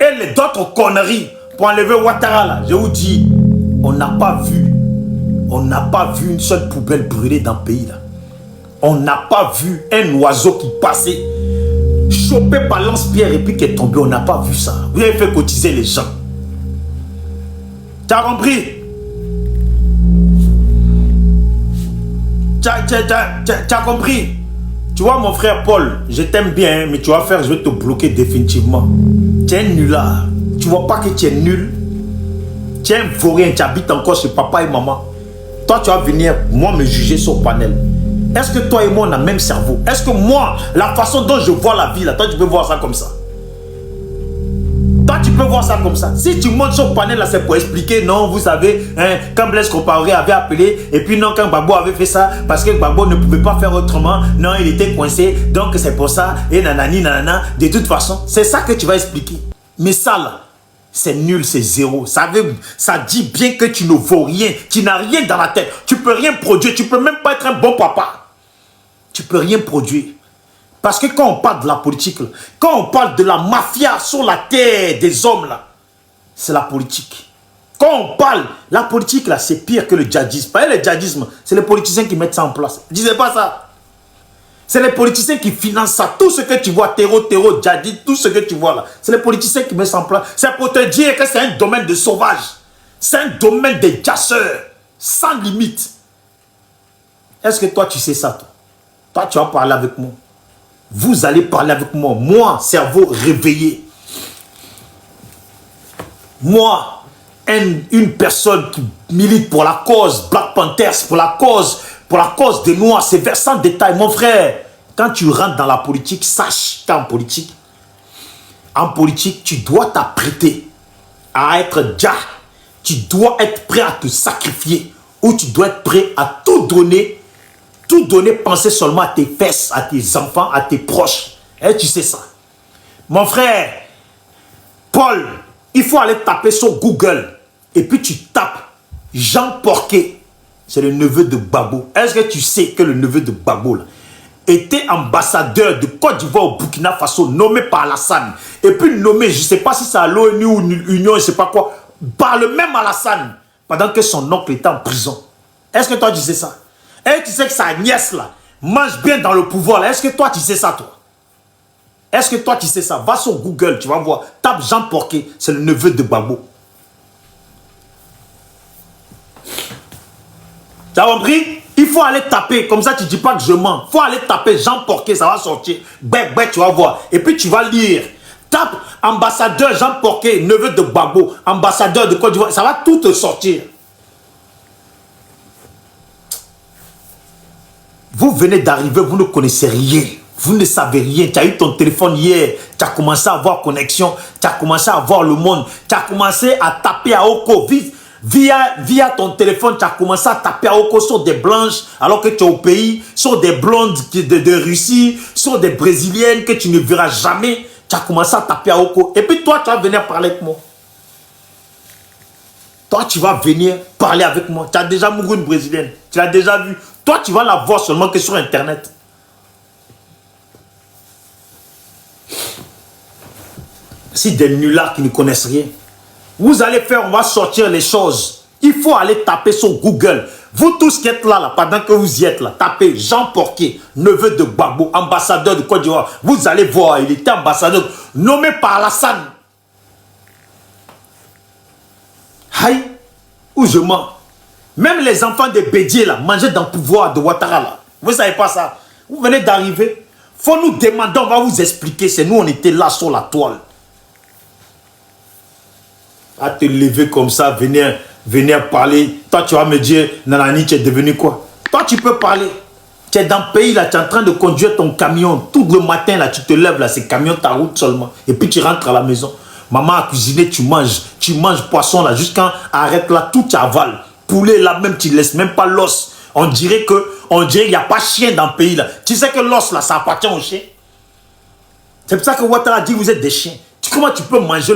et les d'autres conneries pour enlever Ouattara là. Je vous dis, on n'a pas vu une seule poubelle brûlée dans le pays là. On n'a pas vu un oiseau qui passait, chopé par lance-pierre et puis qui est tombé. On n'a pas vu ça. Vous avez fait cotiser les gens. Tu as compris? Tu as compris? Tu vois mon frère Paul, je t'aime bien, mais tu vas faire, je vais te bloquer définitivement. Tu es nul là. Tu vois pas que tu es nul? Tu es un vaurien, tu habites encore chez papa et maman. Toi, tu vas venir, moi, me juger sur panel. Est-ce que toi et moi, on a le même cerveau? Est-ce que moi, la façon dont je vois la vie, là, toi, tu peux voir ça comme ça? Toi, tu peux voir ça comme ça. Si tu montes sur panel, là, c'est pour expliquer, non, vous savez, hein, quand Blaise Compaoré avait appelé, et puis non, quand Gbagbo avait fait ça, parce que Gbagbo ne pouvait pas faire autrement, non, il était coincé, donc c'est pour ça, et nanani, nanana, de toute façon, c'est ça que tu vas expliquer. Mais ça, là, c'est nul, c'est zéro. Ça dit bien que tu ne vaux rien. Tu n'as rien dans la tête. Tu ne peux rien produire. Tu ne peux même pas être un bon papa. Tu ne peux rien produire. Parce que quand on parle de la politique, là, quand on parle de la mafia sur la terre des hommes, là, c'est la politique. Quand on parle, la politique, là, c'est pire que le djihadisme. Pas le djihadisme, c'est les politiciens qui mettent ça en place. Ne disais pas ça. C'est les politiciens qui financent ça. Tout ce que tu vois, terreau, djihadisme, tout ce que tu vois là, c'est les politiciens qui mettent ça en place. C'est pour te dire que c'est un domaine de sauvage. C'est un domaine de chasseurs. Sans limite. Est-ce que toi, tu sais ça, toi? Toi, tu vas parler avec moi. Vous allez parler avec moi. Moi, cerveau réveillé. Moi, une personne qui milite pour la cause Black Panthers, pour la cause des Noirs, c'est versant détail. Mon frère, quand tu rentres dans la politique, sache qu'en politique, tu dois t'apprêter à être déjà. Tu dois être prêt à te sacrifier ou tu dois être prêt à tout donner, penser seulement à tes fesses, à tes enfants, à tes proches. Et tu sais ça. Mon frère, Paul, il faut aller taper sur Google et puis tu tapes Jean Porquet. C'est le neveu de Gbagbo. Est-ce que tu sais que le neveu de Gbagbo là, était ambassadeur de Côte d'Ivoire au Burkina Faso, nommé par Alassane. Et puis nommé, je ne sais pas si c'est à l'ONU ou l'Union, je ne sais pas quoi, par le même Alassane, pendant que son oncle était en prison. Est-ce que toi tu sais ça? Et tu sais que sa nièce là, mange bien dans le pouvoir là. Est-ce que toi tu sais ça, toi? Est-ce que toi tu sais ça? Va sur Google, tu vas voir. Tape Jean Porquet, c'est le neveu de Gbagbo. Tu as compris? Il faut aller taper, comme ça tu ne dis pas que je mens. Il faut aller taper Jean Porquet, ça va sortir. Tu vas voir. Et puis tu vas lire. Tape ambassadeur Jean Porquet, neveu de Gbagbo, ambassadeur de Côte d'Ivoire. Ça va tout te sortir. Vous venez d'arriver, vous ne connaissez rien. Vous ne savez rien. Tu as eu ton téléphone hier. Tu as commencé à avoir connexion. Tu as commencé à voir le monde. Tu as commencé à taper à Oko. Via ton téléphone, tu as commencé à taper à Oko sur des blanches alors que tu es au pays, sur des blondes de Russie, sur des brésiliennes que tu ne verras jamais. Tu as commencé à taper à Oko. Et puis toi, tu vas venir parler avec moi. Toi, tu vas venir parler avec moi. Tu as déjà mouru une brésilienne. Tu l'as déjà vue. Toi, tu vas la voir seulement que sur Internet. Si des nullards qui ne connaissent rien. Vous allez faire, on va sortir les choses. Il faut aller taper sur Google. Vous tous qui êtes là, pendant que vous y êtes là, tapez Jean Porquet, neveu de Gbagbo, ambassadeur de Côte d'Ivoire. Vous allez voir, il était ambassadeur nommé par Alassane. Aïe, où je mens. Même les enfants de Bédier là, mangeaient dans le pouvoir de Ouattara là. Vous ne savez pas ça. Vous venez d'arriver. Faut nous demander, on va vous expliquer. C'est nous, on était là sur la toile. À te lever comme ça, venir parler. Toi, tu vas me dire, Nanani, tu es devenu quoi? Toi, tu peux parler. Tu es dans le pays, là, tu es en train de conduire ton camion. Tout le matin, là, tu te lèves, là, c'est camion ta route seulement. Et puis, tu rentres à la maison. Maman a cuisiné, tu manges. Tu manges poisson, là, jusqu'à arrête là, tout tu avales. Poulet, là, même, tu ne laisses même pas l'os. On dirait qu'il n'y a pas chien dans le pays, là. Tu sais que l'os, là, ça appartient aux chiens. C'est pour ça que Ouattara dit, vous êtes des chiens. Comment tu peux manger